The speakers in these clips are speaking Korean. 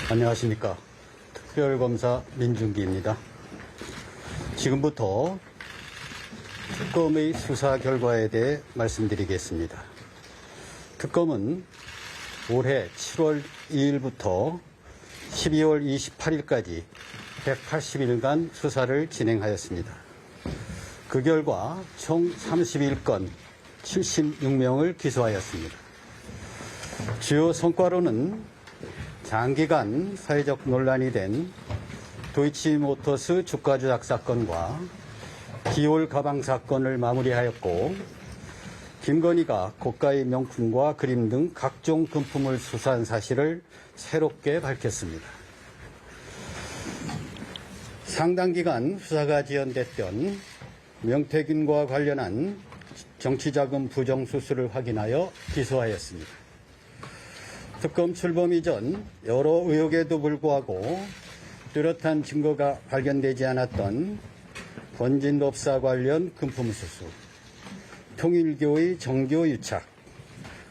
안녕하십니까. 특별검사 민중기입니다. 지금부터 특검의 수사 결과에 대해 말씀드리겠습니다. 특검은 올해 7월 2일부터 12월 28일까지 180일간 수사를 진행하였습니다. 그 결과 총 31건 76명을 기소하였습니다. 주요 성과로는 장기간 사회적 논란이 된 도이치모터스 주가 조작 사건과 기올 가방 사건을 마무리하였고, 김건희가 고가의 명품과 그림 등 각종 금품을 수사한 사실을 새롭게 밝혔습니다. 상당 기간 수사가 지연됐던 명태균과 관련한 정치자금 부정수수를 확인하여 기소하였습니다. 특검 출범 이전 여러 의혹에도 불구하고 뚜렷한 증거가 발견되지 않았던 번진법사 관련 금품 수수, 통일교의 정교 유착,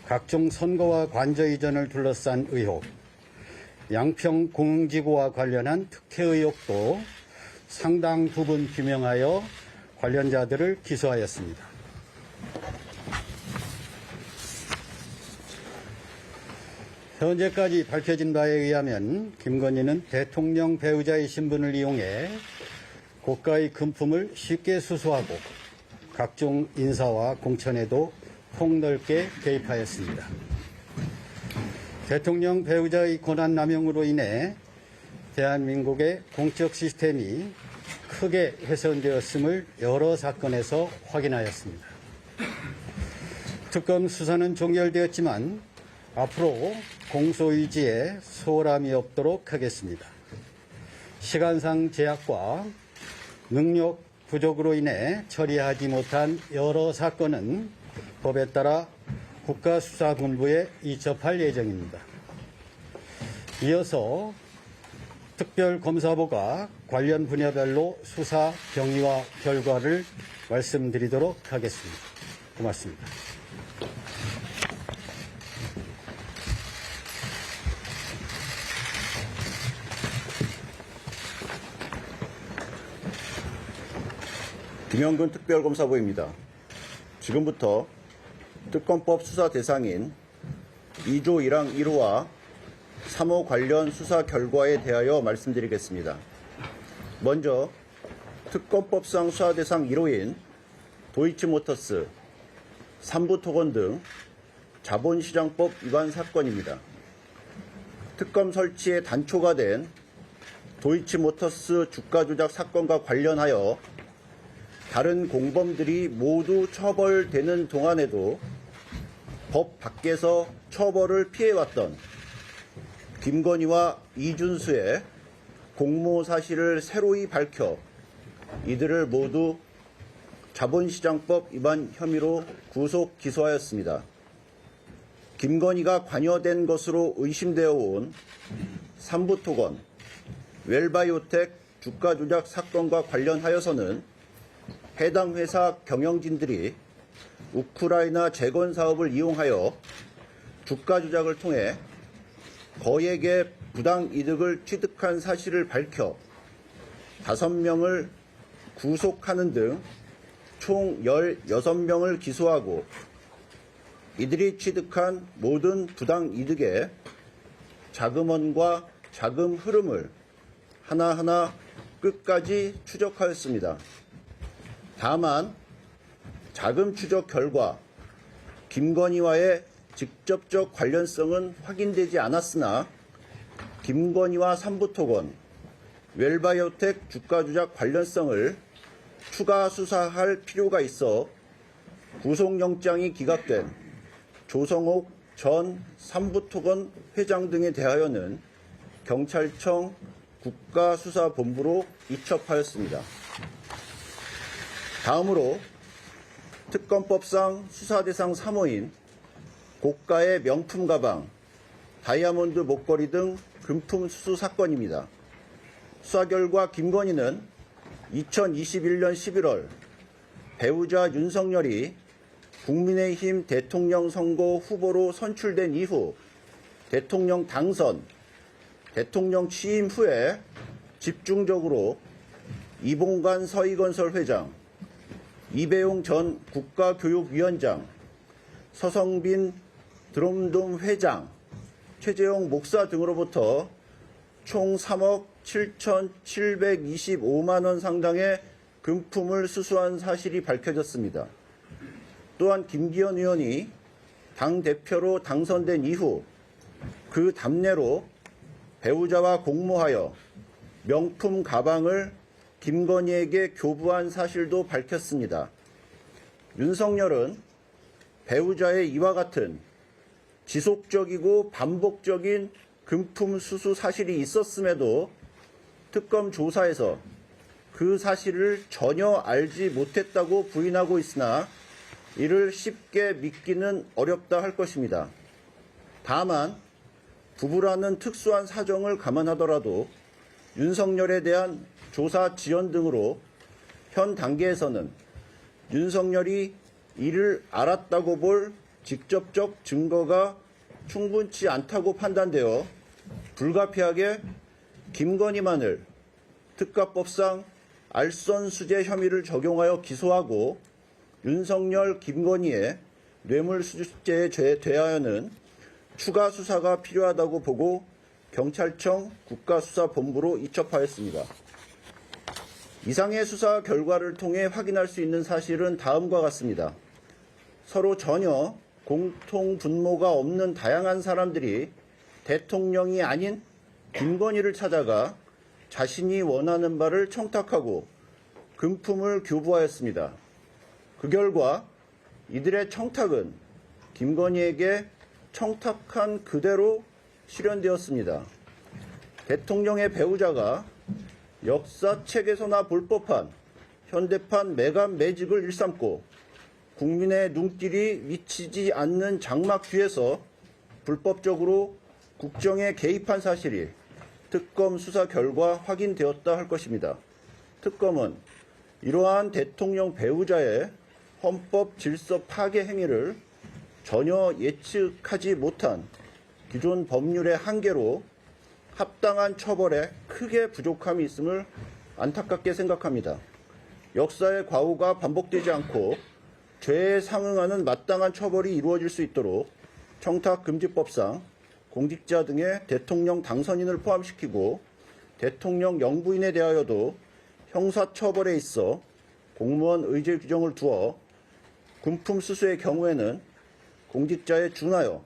각종 선거와 관저 이전을 둘러싼 의혹, 양평 공흥지구와 관련한 특혜 의혹도 상당 부분 규명하여 관련자들을 기소하였습니다. 현재까지 밝혀진 바에 의하면 김건희는 대통령 배우자의 신분을 이용해 고가의 금품을 쉽게 수수하고 각종 인사와 공천에도 폭넓게 개입하였습니다. 대통령 배우자의 권한남용으로 인해 대한민국의 공적 시스템이 크게 훼손되었음을 여러 사건에서 확인하였습니다. 특검 수사는 종결되었지만 앞으로 공소유지에 소홀함이 없도록 하겠습니다. 시간상 제약과 능력 부족으로 인해 처리하지 못한 여러 사건은 법에 따라 국가수사본부에 이첩할 예정입니다. 이어서 특별검사부가 관련 분야별로 수사 경위와 결과를 말씀드리도록 하겠습니다. 고맙습니다. 김영근 특별검사부입니다. 지금부터 특검법 수사 대상인 2조 1항 1호와 3호 관련 수사 결과에 대하여 말씀드리겠습니다. 먼저 특검법상 수사 대상 1호인 도이치모터스, 삼부토건 등 자본시장법 위반 사건입니다. 특검 설치에 단초가 된 도이치모터스 주가 조작 사건과 관련하여 다른 공범들이 모두 처벌되는 동안에도 법 밖에서 처벌을 피해왔던 김건희와 이준수의 공모 사실을 새로이 밝혀 이들을 모두 자본시장법 위반 혐의로 구속 기소하였습니다. 김건희가 관여된 것으로 의심되어 온 삼부토건, 웰바이오텍 주가 조작 사건과 관련하여서는 해당 회사 경영진들이 우크라이나 재건 사업을 이용하여 주가 조작을 통해 거액의 부당 이득을 취득한 사실을 밝혀 5명을 구속하는 등 총 16명을 기소하고 이들이 취득한 모든 부당 이득의 자금원과 자금 흐름을 하나하나 끝까지 추적하였습니다. 다만 자금 추적 결과 김건희와의 직접적 관련성은 확인되지 않았으나 김건희와 삼부토건, 웰바이오텍 주가 조작 관련성을 추가 수사할 필요가 있어 구속영장이 기각된 조성옥 전 삼부토건 회장 등에 대하여는 경찰청 국가수사본부로 이첩하였습니다. 다음으로 특검법상 수사대상 3호인 고가의 명품 가방, 다이아몬드 목걸이 등 금품 수수 사건입니다. 수사 결과 김건희는 2021년 11월 배우자 윤석열이 국민의힘 대통령 선거 후보로 선출된 이후 대통령 당선, 대통령 취임 후에 집중적으로 이봉관 서희건설 회장, 이배용 전 국가교육위원장, 서성빈 드럼돔 회장, 최재형 목사 등으로부터 총 3억 7,725만 원 상당의 금품을 수수한 사실이 밝혀졌습니다. 또한 김기현 의원이 당대표로 당선된 이후 그 답례로 배우자와 공모하여 명품 가방을 김건희에게 교부한 사실도 밝혔습니다. 윤석열은 배우자의 이와 같은 지속적이고 반복적인 금품 수수 사실이 있었음에도 특검 조사에서 그 사실을 전혀 알지 못했다고 부인하고 있으나 이를 쉽게 믿기는 어렵다 할 것입니다. 다만 부부라는 특수한 사정을 감안하더라도 윤석열에 대한 조사 지연 등으로 현 단계에서는 윤석열이 이를 알았다고 볼 직접적 증거가 충분치 않다고 판단되어 불가피하게 김건희만을 특가법상 알선수재 혐의를 적용하여 기소하고 윤석열, 김건희의 뇌물수수죄에 대하여는 추가 수사가 필요하다고 보고 경찰청 국가수사본부로 이첩하였습니다. 이상의 수사 결과를 통해 확인할 수 있는 사실은 다음과 같습니다. 서로 전혀 공통 분모가 없는 다양한 사람들이 대통령이 아닌 김건희를 찾아가 자신이 원하는 바를 청탁하고 금품을 교부하였습니다. 그 결과 이들의 청탁은 김건희에게 청탁한 그대로 실현되었습니다. 대통령의 배우자가 역사책에서나 볼 법한 현대판 매감 매직을 일삼고 국민의 눈길이 미치지 않는 장막 뒤에서 불법적으로 국정에 개입한 사실이 특검 수사 결과 확인되었다 할 것입니다. 특검은 이러한 대통령 배우자의 헌법 질서 파괴 행위를 전혀 예측하지 못한 기존 법률의 한계로 합당한 처벌에 크게 부족함이 있음을 안타깝게 생각합니다. 역사의 과오가 반복되지 않고 죄에 상응하는 마땅한 처벌이 이루어질 수 있도록 청탁금지법상 공직자 등의 대통령 당선인을 포함시키고 대통령 영부인에 대하여도 형사처벌에 있어 공무원 의제 규정을 두어 금품 수수의 경우에는 공직자에 준하여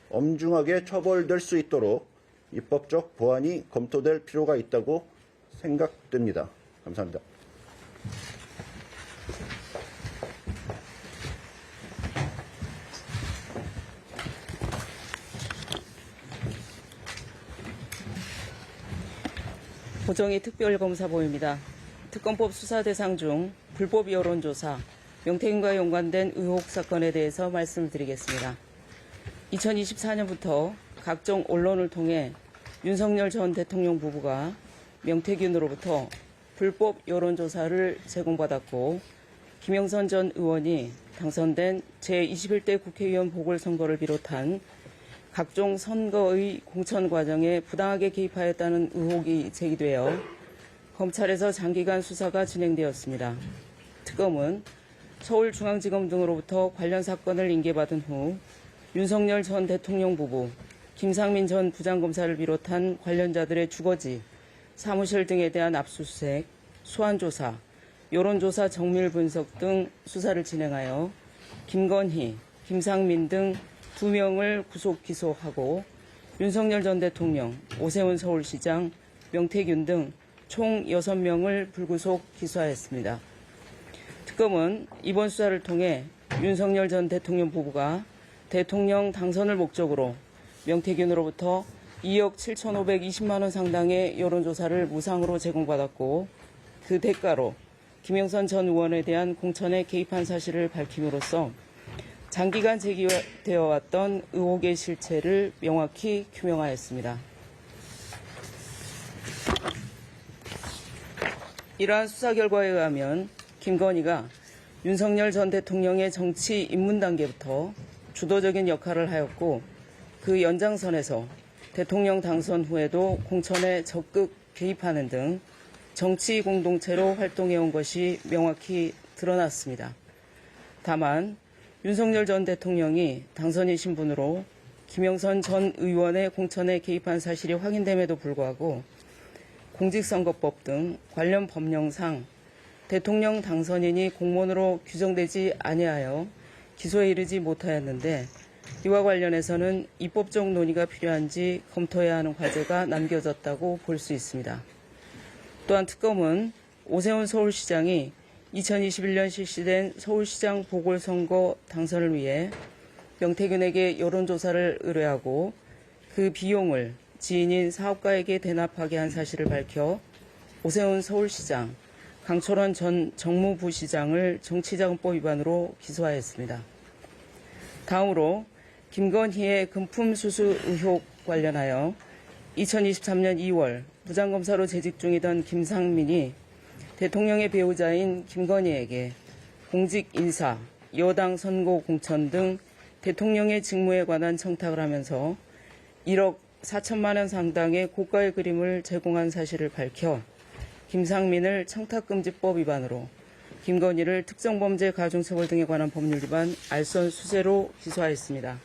엄중하게 처벌될 수 있도록 입법적 보완이 검토될 필요가 있다고 생각됩니다. 감사합니다. 고정희 특별검사보입니다. 특검법 수사 대상 중 불법 여론조사, 명태균과 연관된 의혹 사건에 대해서 말씀드리겠습니다. 2024년부터 각종 언론을 통해 윤석열 전 대통령 부부가 명태균으로부터 불법 여론조사를 제공받았고 김영선 전 의원이 당선된 제21대 국회의원 보궐선거를 비롯한 각종 선거의 공천 과정에 부당하게 개입하였다는 의혹이 제기되어 검찰에서 장기간 수사가 진행되었습니다. 특검은 서울중앙지검 등으로부터 관련 사건을 인계받은 후 윤석열 전 대통령 부부, 김상민 전 부장검사를 비롯한 관련자들의 주거지, 사무실 등에 대한 압수수색, 소환조사, 여론조사 정밀 분석 등 수사를 진행하여 김건희, 김상민 등 2명을 구속 기소하고 윤석열 전 대통령, 오세훈 서울시장, 명태균 등 총 6명을 불구속 기소하였습니다. 특검은 이번 수사를 통해 윤석열 전 대통령 부부가 대통령 당선을 목적으로 명태균으로부터 2억 7,520만 원 상당의 여론조사를 무상으로 제공받았고 그 대가로 김영선 전 의원에 대한 공천에 개입한 사실을 밝힘으로써 장기간 제기되어 왔던 의혹의 실체를 명확히 규명하였습니다. 이러한 수사 결과에 의하면 김건희가 윤석열 전 대통령의 정치 입문 단계부터 주도적인 역할을 하였고 그 연장선에서 대통령 당선 후에도 공천에 적극 개입하는 등 정치 공동체로 활동해온 것이 명확히 드러났습니다. 다만 윤석열 전 대통령이 당선인 신분으로 김영선 전 의원의 공천에 개입한 사실이 확인됨에도 불구하고 공직선거법 등 관련 법령상 대통령 당선인이 공무원으로 규정되지 아니하여 기소에 이르지 못하였는데 이와 관련해서는 입법적 논의가 필요한지 검토해야 하는 과제가 남겨졌다고 볼 수 있습니다. 또한 특검은 오세훈 서울시장이 2021년 실시된 서울시장 보궐선거 당선을 위해 명태균에게 여론조사를 의뢰하고 그 비용을 지인인 사업가에게 대납하게 한 사실을 밝혀 오세훈 서울시장, 강철원 전 정무부시장을 정치자금법 위반으로 기소하였습니다. 다음으로 김건희의 금품 수수 의혹 관련하여 2023년 2월 부장검사로 재직 중이던 김상민이 대통령의 배우자인 김건희에게 공직 인사, 여당 선거 공천 등 대통령의 직무에 관한 청탁을 하면서 1억 4천만 원 상당의 고가의 그림을 제공한 사실을 밝혀 김상민을 청탁금지법 위반으로 김건희를 특정범죄 가중처벌 등에 관한 법률 위반 알선수재로 기소하였습니다.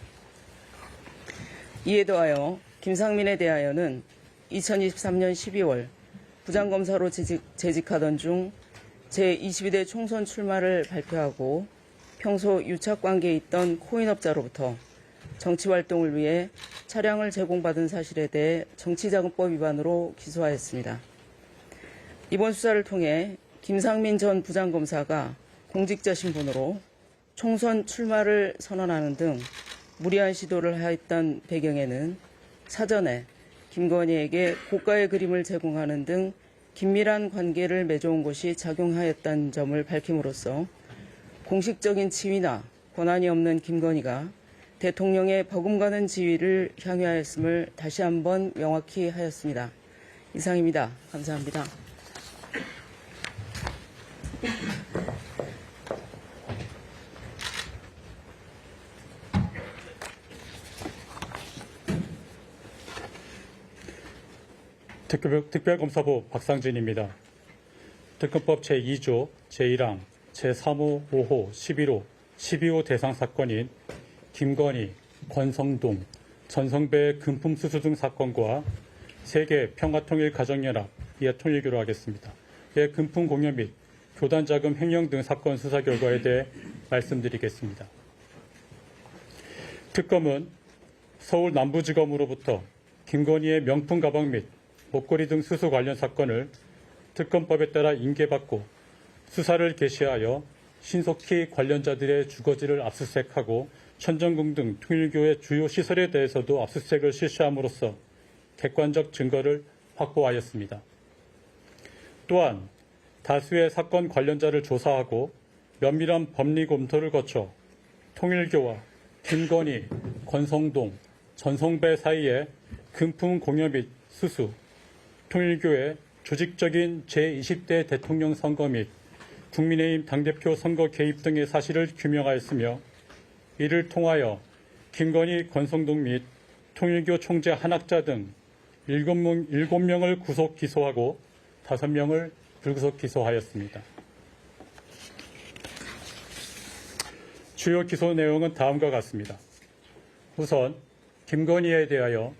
이에 더하여 김상민에 대하여는 2023년 12월 부장검사로 재직하던 중 제22대 총선 출마를 발표하고 평소 유착관계에 있던 코인업자로부터 정치활동을 위해 차량을 제공받은 사실에 대해 정치자금법 위반으로 기소하였습니다. 이번 수사를 통해 김상민 전 부장검사가 공직자 신분으로 총선 출마를 선언하는 등 무리한 시도를 하였던 배경에는 사전에 김건희에게 고가의 그림을 제공하는 등 긴밀한 관계를 맺어온 것이 작용하였다는 점을 밝힘으로써 공식적인 지위나 권한이 없는 김건희가 대통령의 버금가는 지위를 향유하였음을 다시 한번 명확히 하였습니다. 이상입니다. 감사합니다. 특별검사부 박상진입니다. 특검법 제2조 제1항 제3호, 5호, 11호, 12호 대상 사건인 김건희, 권성동, 전성배의 금품 수수 등 사건과 세계 평화통일가정연합 이해통일교로 하겠습니다. 의 금품 공여 및 교단자금 횡령 등 사건 수사 결과에 대해 말씀드리겠습니다. 특검은 서울 남부지검으로부터 김건희의 명품 가방 및 목걸이 등 수수 관련 사건을 특검법에 따라 인계받고 수사를 개시하여 신속히 관련자들의 주거지를 압수수색하고 천정궁 등 통일교의 주요 시설에 대해서도 압수수색을 실시함으로써 객관적 증거를 확보하였습니다. 또한 다수의 사건 관련자를 조사하고 면밀한 법리 검토를 거쳐 통일교와 김건희, 권성동, 전성배 사이에 금품 공여 및 수수, 통일교의 조직적인 제20대 대통령 선거 및 국민의힘 당대표 선거 개입 등의 사실을 규명하였으며 이를 통하여 김건희, 권성동 및 통일교 총재 한학자 등 7명을 구속 기소하고 5명을 불구속 기소하였습니다. 주요 기소 내용은 다음과 같습니다. 우선 김건희에 대하여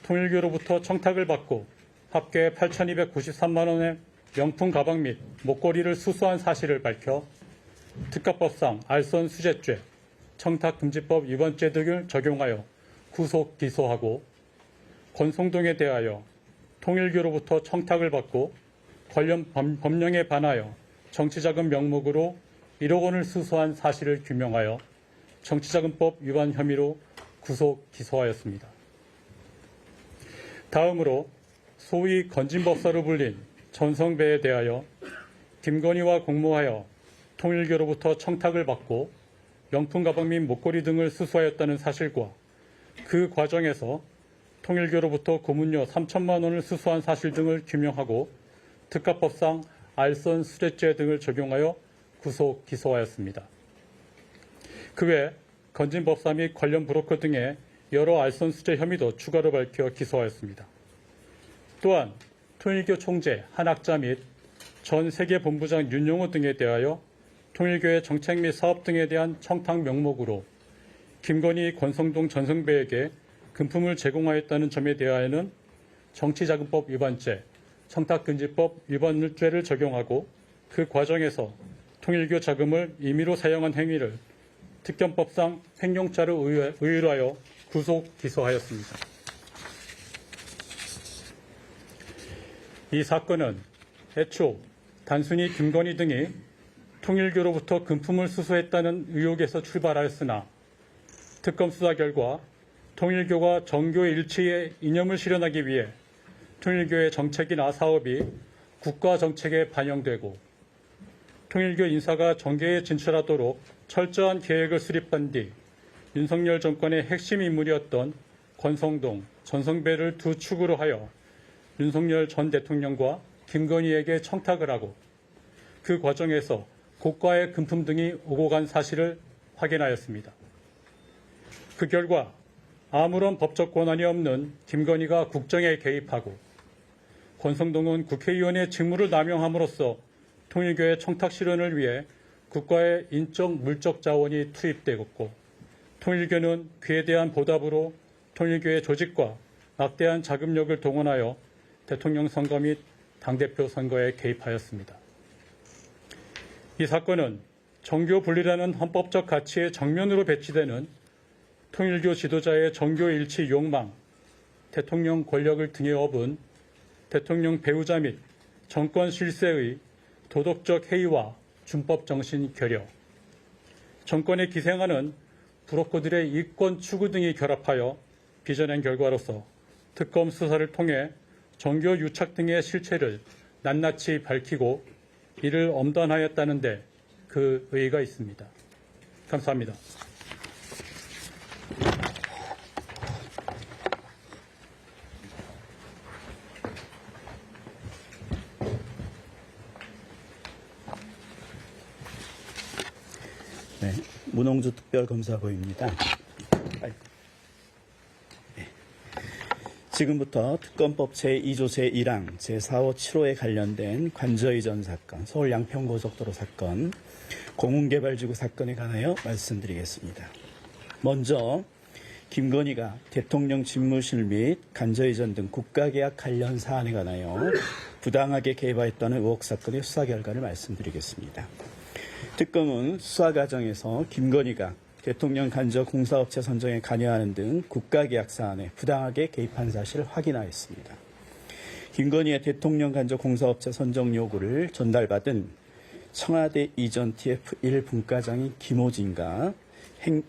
통일교로부터 청탁을 받고 합계 8,293만 원의 명품 가방 및 목걸이를 수수한 사실을 밝혀 특가법상 알선수재죄, 청탁금지법 위반죄 등을 적용하여 구속 기소하고 권성동에 대하여 통일교로부터 청탁을 받고 관련 법령에 반하여 정치자금 명목으로 1억 원을 수수한 사실을 규명하여 정치자금법 위반 혐의로 구속 기소하였습니다. 다음으로 소위 건진법사로 불린 전성배에 대하여 김건희와 공모하여 통일교로부터 청탁을 받고 명품 가방 및 목걸이 등을 수수하였다는 사실과 그 과정에서 통일교로부터 고문료 3천만 원을 수수한 사실 등을 규명하고 특가법상 알선 수재죄 등을 적용하여 구속 기소하였습니다. 그 외 건진법사 및 관련 브로커 등의 여러 알선수재 혐의도 추가로 밝혀 기소하였습니다. 또한 통일교 총재 한학자 및 전 세계본부장 윤용호 등에 대하여 통일교의 정책 및 사업 등에 대한 청탁 명목으로 김건희, 권성동, 전성배에게 금품을 제공하였다는 점에 대하여는 정치자금법 위반죄, 청탁금지법 위반죄를 적용하고 그 과정에서 통일교 자금을 임의로 사용한 행위를 특검법상 횡령죄로 의율하여 구속 기소하였습니다. 이 사건은 애초 단순히 김건희 등이 통일교로부터 금품을 수수했다는 의혹에서 출발하였으나 특검 수사 결과 통일교가 정교의 일치의 이념을 실현하기 위해 통일교의 정책이나 사업이 국가 정책에 반영되고 통일교 인사가 정계에 진출하도록 철저한 계획을 수립한 뒤 윤석열 정권의 핵심 인물이었던 권성동, 전성배를 두 축으로 하여 윤석열 전 대통령과 김건희에게 청탁을 하고 그 과정에서 고가의 금품 등이 오고 간 사실을 확인하였습니다. 그 결과 아무런 법적 권한이 없는 김건희가 국정에 개입하고 권성동은 국회의원의 직무를 남용함으로써 통일교의 청탁 실현을 위해 국가의 인적 물적 자원이 투입되었고 통일교는 그에 대한 보답으로 통일교의 조직과 막대한 자금력을 동원하여 대통령 선거 및 당대표 선거에 개입하였습니다. 이 사건은 정교 분리라는 헌법적 가치의 정면으로 배치되는 통일교 지도자의 정교 일치 욕망, 대통령 권력을 등에 업은 대통령 배우자 및 정권 실세의 도덕적 해이와 준법 정신 결여, 정권에 기생하는 브로커들의 이권 추구 등이 결합하여 빚어낸 결과로서 특검 수사를 통해 정교 유착 등의 실체를 낱낱이 밝히고 이를 엄단하였다는 데 그 의의가 있습니다. 감사합니다. 네, 문홍주 특별검사부입니다. 네. 지금부터 특검법 제2조 제1항 제4호 7호에 관련된 관저이전 사건, 서울 양평고속도로 사건, 공훈개발지구 사건에 관하여 말씀드리겠습니다. 먼저 김건희가 대통령 집무실 및 관저이전 등 국가계약 관련 사안에 관하여 부당하게 개입하였다는 의혹 사건의 수사 결과를 말씀드리겠습니다. 특검은 수사 과정에서 김건희가 대통령 간접 공사업체 선정에 관여하는 등 국가계약 사안에 부당하게 개입한 사실을 확인하였습니다. 김건희의 대통령 간접 공사업체 선정 요구를 전달받은 청와대 이전 TF1 분과장인 김호진과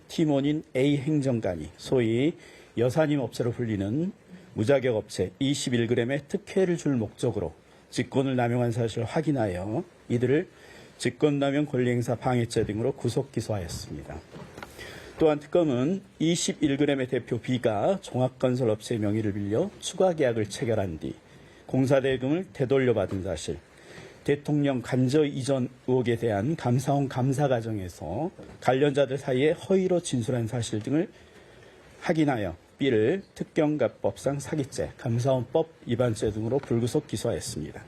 팀원인 A 행정관이 소위 여사님 업체로 불리는 무자격 업체 21g의 특혜를 줄 목적으로 직권을 남용한 사실을 확인하여 이들을 직권남용 권리행사 방해죄 등으로 구속 기소하였습니다. 또한 특검은 21g의 대표 B가 종합건설업체의 명의를 빌려 추가 계약을 체결한 뒤 공사대금을 되돌려받은 사실, 대통령 관저 이전 의혹에 대한 감사원 감사 과정에서 관련자들 사이에 허위로 진술한 사실 등을 확인하여 B를 특경가법상 사기죄, 감사원법 위반죄 등으로 불구속 기소하였습니다.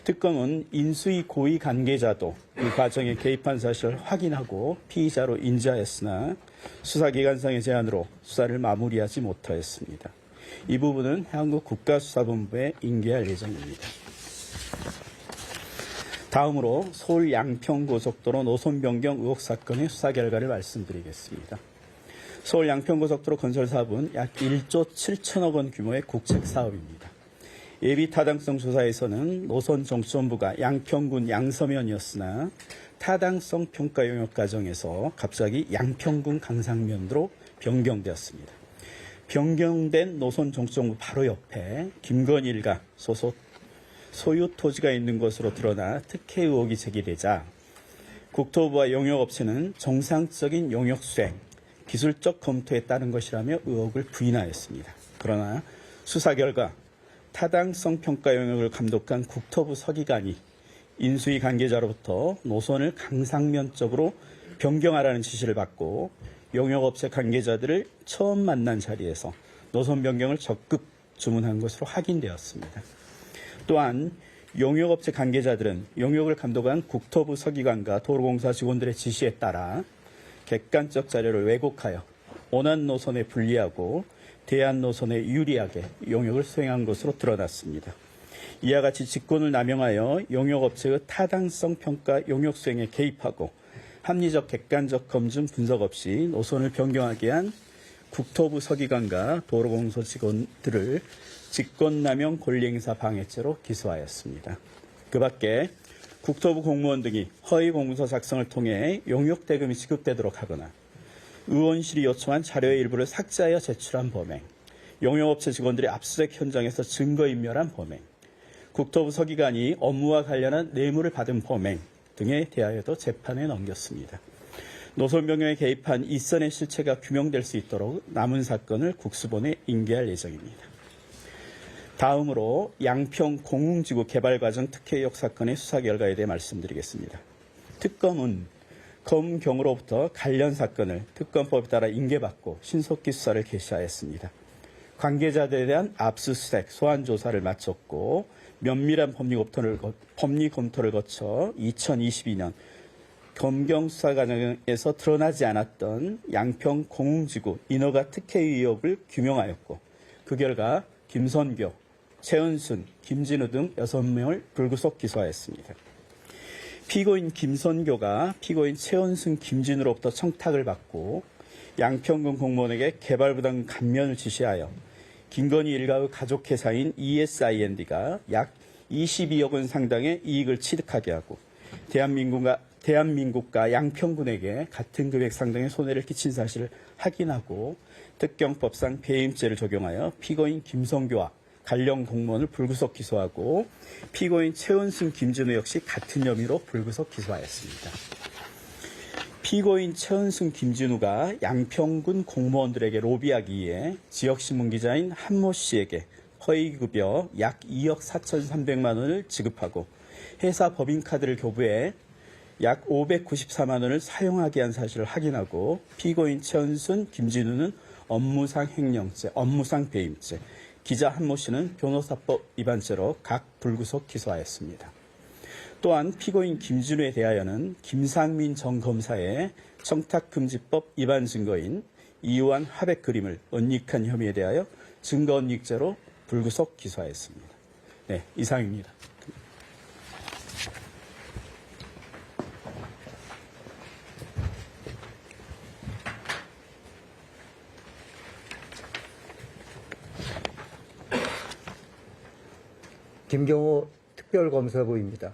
특검은 인수위 고위 관계자도 이 과정에 개입한 사실을 확인하고 피의자로 인지하였으나 수사기관상의 제한으로 수사를 마무리하지 못하였습니다. 이 부분은 한국 국가수사본부에 인계할 예정입니다. 다음으로 서울 양평고속도로 노선 변경 의혹 사건의 수사 결과를 말씀드리겠습니다. 서울 양평고속도로 건설 사업은 약 1조 7천억 원 규모의 국책 사업입니다. 예비 타당성 조사에서는 노선 정수본부가 양평군 양서면이었으나 타당성 평가 용역 과정에서 갑자기 양평군 강상면으로 변경되었습니다. 변경된 노선 정수본부 바로 옆에 김건희 일가 소속 소유 토지가 있는 것으로 드러나 특혜 의혹이 제기되자 국토부와 용역업체는 정상적인 용역 수행, 기술적 검토에 따른 것이라며 의혹을 부인하였습니다. 그러나 수사 결과 타당성 평가 용역을 감독한 국토부 서기관이 인수위 관계자로부터 노선을 강상면 쪽으로 변경하라는 지시를 받고 용역업체 관계자들을 처음 만난 자리에서 노선 변경을 적극 주문한 것으로 확인되었습니다. 또한 용역업체 관계자들은 용역을 감독한 국토부 서기관과 도로공사 직원들의 지시에 따라 객관적 자료를 왜곡하여 원안 노선에 불리하고 대안 노선에 유리하게 용역을 수행한 것으로 드러났습니다. 이와 같이 직권을 남용하여 용역업체의 타당성 평가 용역 수행에 개입하고 합리적 객관적 검증 분석 없이 노선을 변경하게 한 국토부 서기관과 도로공사 직원들을 직권남용 권리행사 방해죄로 기소하였습니다. 그 밖에 국토부 공무원 등이 허위 공문서 작성을 통해 용역 대금이 지급되도록 하거나 의원실이 요청한 자료의 일부를 삭제하여 제출한 범행, 용역업체 직원들이 압수수색 현장에서 증거인멸한 범행, 국토부 서기관이 업무와 관련한 뇌물을 받은 범행 등에 대하여도 재판에 넘겼습니다. 노선 변경에 개입한 이선의 실체가 규명될 수 있도록 남은 사건을 국수본에 인계할 예정입니다. 다음으로 양평 공흥지구 개발과정 특혜의혹 사건의 수사 결과에 대해 말씀드리겠습니다. 특검은 검경으로부터 관련 사건을 특검법에 따라 인계받고 신속히 수사를 개시하였습니다. 관계자들에 대한 압수수색, 소환 조사를 마쳤고 면밀한 법리 검토를 거쳐 2022년 검경 수사 과정에서 드러나지 않았던 양평 공흥지구 인허가 특혜 의혹을 규명하였고 그 결과 김선교, 최은순, 김진우 등 6명을 불구속 기소하였습니다. 피고인 김선교가 피고인 최은순, 김진우로부터 청탁을 받고 양평군 공무원에게 개발부담 감면을 지시하여 김건희 일가의 가족회사인 ESIND가 약 22억 원 상당의 이익을 취득하게 하고 대한민국과 양평군에게 같은 금액 상당의 손해를 끼친 사실을 확인하고 특경법상 배임죄를 적용하여 피고인 김선교와 관련 공무원을 불구속 기소하고 피고인 최은순, 김진우 역시 같은 혐의로 불구속 기소하였습니다. 피고인 최은순, 김진우가 양평군 공무원들에게 로비하기 위해 지역신문 기자인 한모 씨에게 허위급여 약 2억 4,300만 원을 지급하고 회사 법인카드를 교부해 약 594만 원을 사용하게 한 사실을 확인하고 피고인 최은순, 김진우는 업무상 횡령죄, 업무상 배임죄, 기자 한모 씨는 변호사법 위반죄로 각 불구속 기소하였습니다. 또한 피고인 김진우에 대하여는 김상민 전 검사의 청탁금지법 위반 증거인 이유한 화백 그림을 은닉한 혐의에 대하여 증거은닉죄로 불구속 기소하였습니다. 네, 이상입니다. 김경호 특별검사부입니다.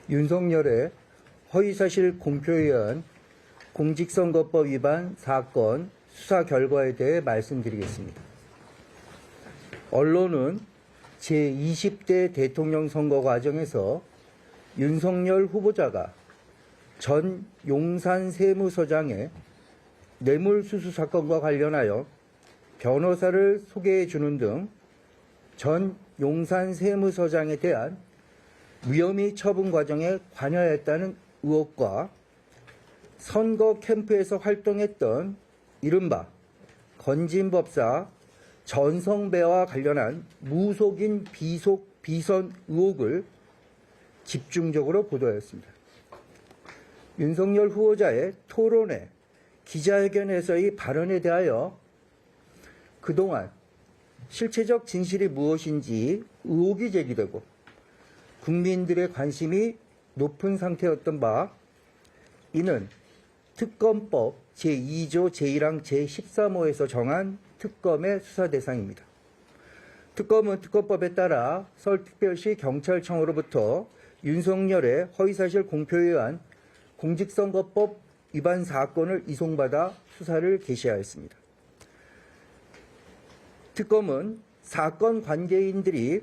윤석열의 허위사실 공표에 의한 공직선거법 위반 사건 수사 결과에 대해 말씀드리겠습니다. 언론은 제20대 대통령 선거 과정에서 윤석열 후보자가 전 용산 세무서장의 뇌물수수 사건과 관련하여 변호사를 소개해 주는 등 전 용산 세무서장에 대한 무혐의 처분 과정에 관여했다는 의혹과 선거 캠프에서 활동했던 이른바 건진법사 전성배와 관련한 무속인 비선 의혹을 집중적으로 보도하였습니다. 윤석열 후보자의 토론회, 기자회견에서의 발언에 대하여 그동안 실체적 진실이 무엇인지 의혹이 제기되고 국민들의 관심이 높은 상태였던 바 이는 특검법 제2조 제1항 제13호에서 정한 특검의 수사 대상입니다. 특검은 특검법에 따라 서울특별시 경찰청으로부터 윤석열의 허위사실 공표에 의한 공직선거법 위반 사건을 이송받아 수사를 개시하였습니다. 특검은 사건 관계인들이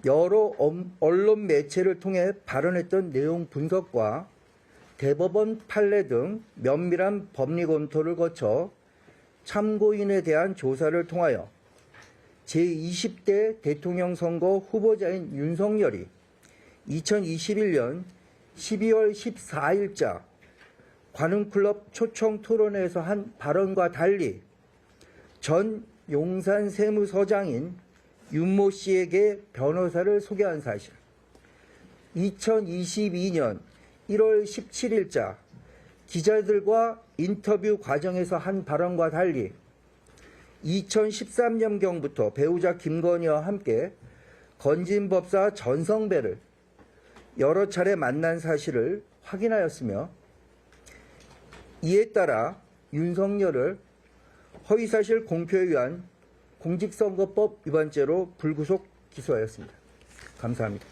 여러 언론 매체를 통해 발언했던 내용 분석과 대법원 판례 등 면밀한 법리 검토를 거쳐 참고인에 대한 조사를 통하여 제20대 대통령 선거 후보자인 윤석열이 2021년 12월 14일자 관음클럽 초청 토론회에서 한 발언과 달리 전 용산 세무서장인 윤모 씨에게 변호사를 소개한 사실, 2022년 1월 17일자 기자들과 인터뷰 과정에서 한 발언과 달리 2013년경부터 배우자 김건희와 함께 건진법사 전성배를 여러 차례 만난 사실을 확인하였으며, 이에 따라 윤석열을 허위사실 공표에 의한 공직선거법 위반죄로 불구속 기소하였습니다. 감사합니다.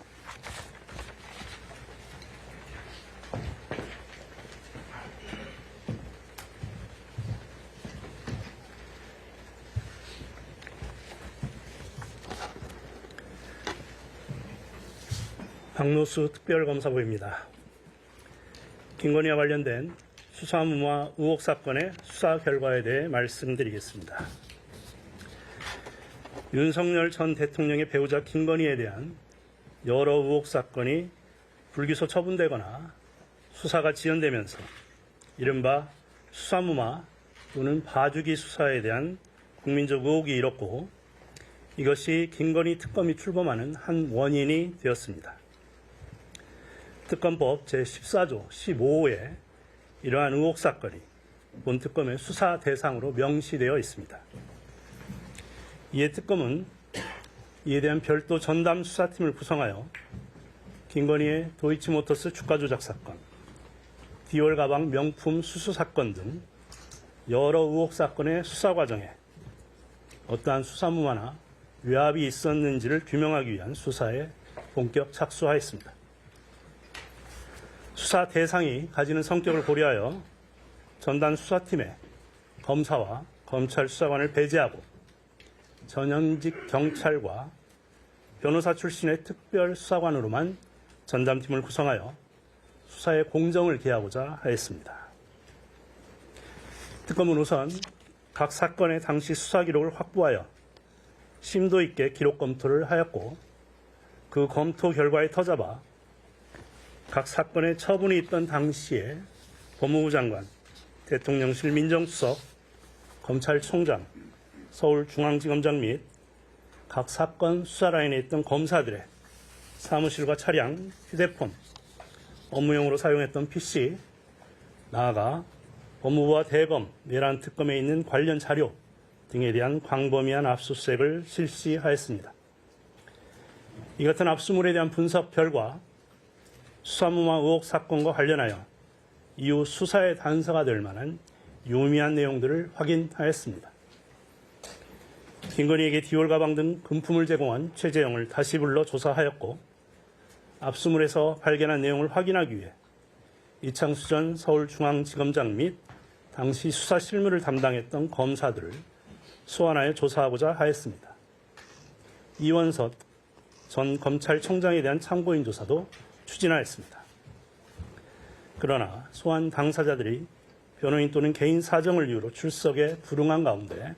박노수 특별검사부입니다. 김건희와 관련된 수사무마 의혹 사건의 수사 결과에 대해 말씀드리겠습니다. 윤석열 전 대통령의 배우자 김건희에 대한 여러 의혹 사건이 불기소 처분되거나 수사가 지연되면서 이른바 수사무마 또는 봐주기 수사에 대한 국민적 의혹이 일었고, 이것이 김건희 특검이 출범하는 한 원인이 되었습니다. 특검법 제14조 15호에 이러한 의혹 사건이 본 특검의 수사 대상으로 명시되어 있습니다. 이에 특검은 이에 대한 별도 전담 수사팀을 구성하여 김건희의 도이치모터스 주가 조작 사건, 디올 가방 명품 수수 사건 등 여러 의혹 사건의 수사 과정에 어떠한 수사무마나 외압이 있었는지를 규명하기 위한 수사에 본격 착수하였습니다. 수사 대상이 가지는 성격을 고려하여 전담 수사팀에 검사와 검찰 수사관을 배제하고 전현직 경찰과 변호사 출신의 특별 수사관으로만 전담팀을 구성하여 수사의 공정을 기하고자 하였습니다. 특검은 우선 각 사건의 당시 수사 기록을 확보하여 심도 있게 기록 검토를 하였고, 그 검토 결과에 터잡아 각 사건의 처분이 있던 당시에 법무부 장관, 대통령실 민정수석, 검찰총장, 서울중앙지검장 및 각 사건 수사 라인에 있던 검사들의 사무실과 차량, 휴대폰, 업무용으로 사용했던 PC, 나아가 법무부와 대검, 내란 특검에 있는 관련 자료 등에 대한 광범위한 압수수색을 실시하였습니다. 이 같은 압수물에 대한 분석 결과 수사무마 의혹 사건과 관련하여 이후 수사의 단서가 될 만한 유의미한 내용들을 확인하였습니다. 김건희에게 디올 가방 등 금품을 제공한 최재형을 다시 불러 조사하였고, 압수물에서 발견한 내용을 확인하기 위해 이창수 전 서울중앙지검장 및 당시 수사 실무를 담당했던 검사들을 소환하여 조사하고자 하였습니다. 이원섭 전 검찰총장에 대한 참고인 조사도 추진하였습니다. 그러나 소환 당사자들이 변호인 또는 개인 사정을 이유로 출석에 불응한 가운데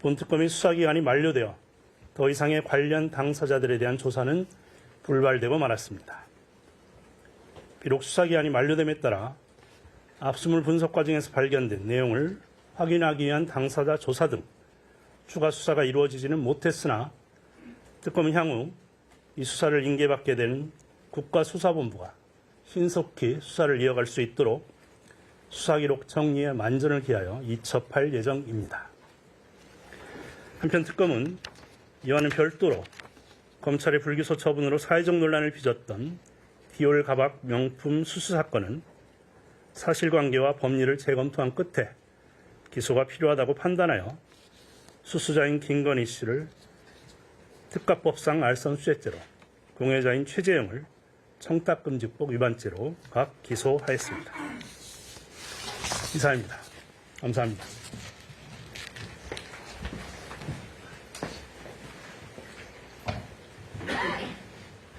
본특검의 수사기간이 만료되어 더 이상의 관련 당사자들에 대한 조사는 불발되고 말았습니다. 비록 수사기간이 만료됨에 따라 압수물 분석 과정에서 발견된 내용을 확인하기 위한 당사자 조사 등 추가 수사가 이루어지지는 못했으나, 특검은 향후 이 수사를 인계받게 되는 국가수사본부가 신속히 수사를 이어갈 수 있도록 수사기록 정리에 만전을 기하여 이첩할 예정입니다. 한편 특검은 이와는 별도로 검찰의 불기소 처분으로 사회적 논란을 빚었던 디올 가방 명품 수수 사건은 사실관계와 법리를 재검토한 끝에 기소가 필요하다고 판단하여 수수자인 김건희 씨를 특가법상 알선수재죄로, 공여자인 최재형을 청탁금지법 위반죄로 각 기소하였습니다. 이상입니다. 감사합니다.